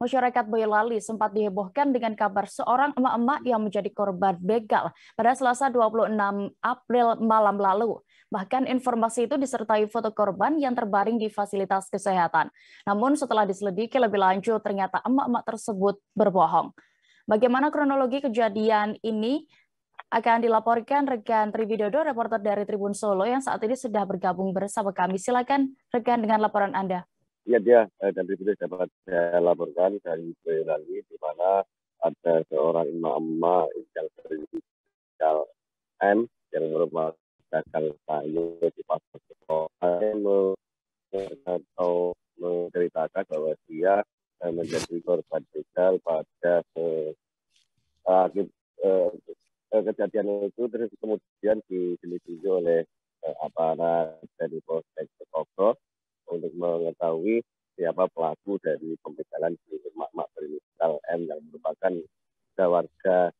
masyarakat Boyolali sempat dihebohkan dengan kabar seorang emak-emak yang menjadi korban begal pada Selasa 26 April malam lalu. Bahkan informasi itu disertai foto korban yang terbaring di fasilitas kesehatan. Namun setelah diselidiki lebih lanjut, ternyata emak-emak tersebut berbohong. Bagaimana kronologi kejadian ini akan dilaporkan rekan Triwidodo, reporter dari Tribun Solo yang saat ini sudah bergabung bersama kami. Silakan rekan dengan laporan Anda. Ya, dan itu dapat saya laporkan dari Boyolali, di mana ada seorang emak-emak yang berinisial M yang merupakan dagang sayur di pasar sekolah atau menceritakan bahwa dia menjadi korban begal pada kejadian itu, terus kemudian diselidiki oleh aparat dari Polsek Sekoko untuk mengetahui siapa pelaku dari pembegalan di emak-emak berinisial M yang merupakan warga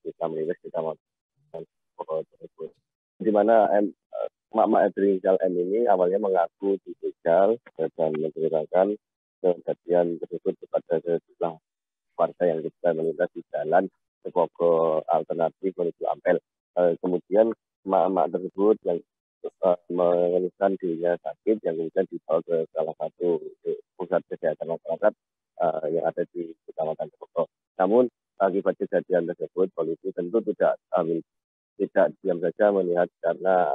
desa Meliwis, Kecamatan Sekoko tersebut. Di mana emak-emak berinisial M ini awalnya mengaku dibegal dan menceritakan kejadian tersebut kepada sejumlah warga yang sedang melintas di jalan Sekoko alternatif menuju Ampel. Kemudian emak-emak tersebut yang mengeluhkan dirinya sakit yang kemudian dibawa ke salah satu pusat kesehatan masyarakat yang ada di Kecamatan Sekoko. Namun akibat kejadian tersebut, polisi tentu tidak diam saja melihat, karena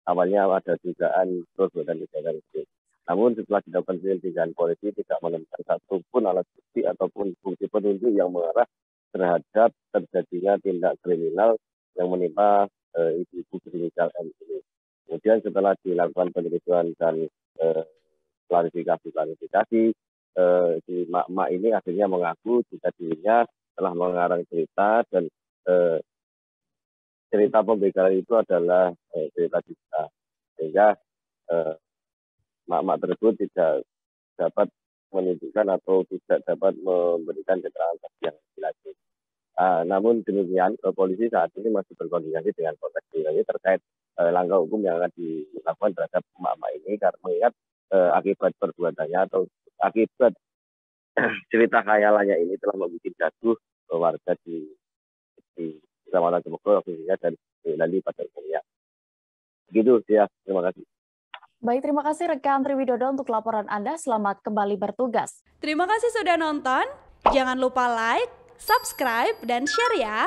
awalnya ada dugaan perbuatan kejahatan itu. Namun setelah dilakukan penyelidikan, polisi tidak menemukan satupun alat bukti ataupun bukti petunjuk yang mengarah terhadap terjadinya tindak kriminal yang menimpa ibu-ibu berinisial M ini. Kemudian setelah dilakukan penyelidikan dan klarifikasi, si emak-emak ini akhirnya mengaku jika dirinya telah mengarang cerita dan cerita pembegalan itu adalah cerita dusta, sehingga emak-emak tersebut tidak dapat menunjukkan atau tidak dapat memberikan keterangan yang jelas. Namun demikian, polisi saat ini masih berkoordinasi dengan Polres Boyolali terkait langkah hukum yang akan dilakukan terhadap emak-emak ini, karena mengingat akibat perbuatannya atau akibat cerita khayalannya ini telah membuat gaduh warga di Kecamatan Sekoko, khususnya dari Boyolali pada umumnya. Begitu ya, terima kasih. Baik, terima kasih rekan Triwidodo untuk laporan Anda. Selamat kembali bertugas. Terima kasih sudah nonton. Jangan lupa like, subscribe, dan share ya.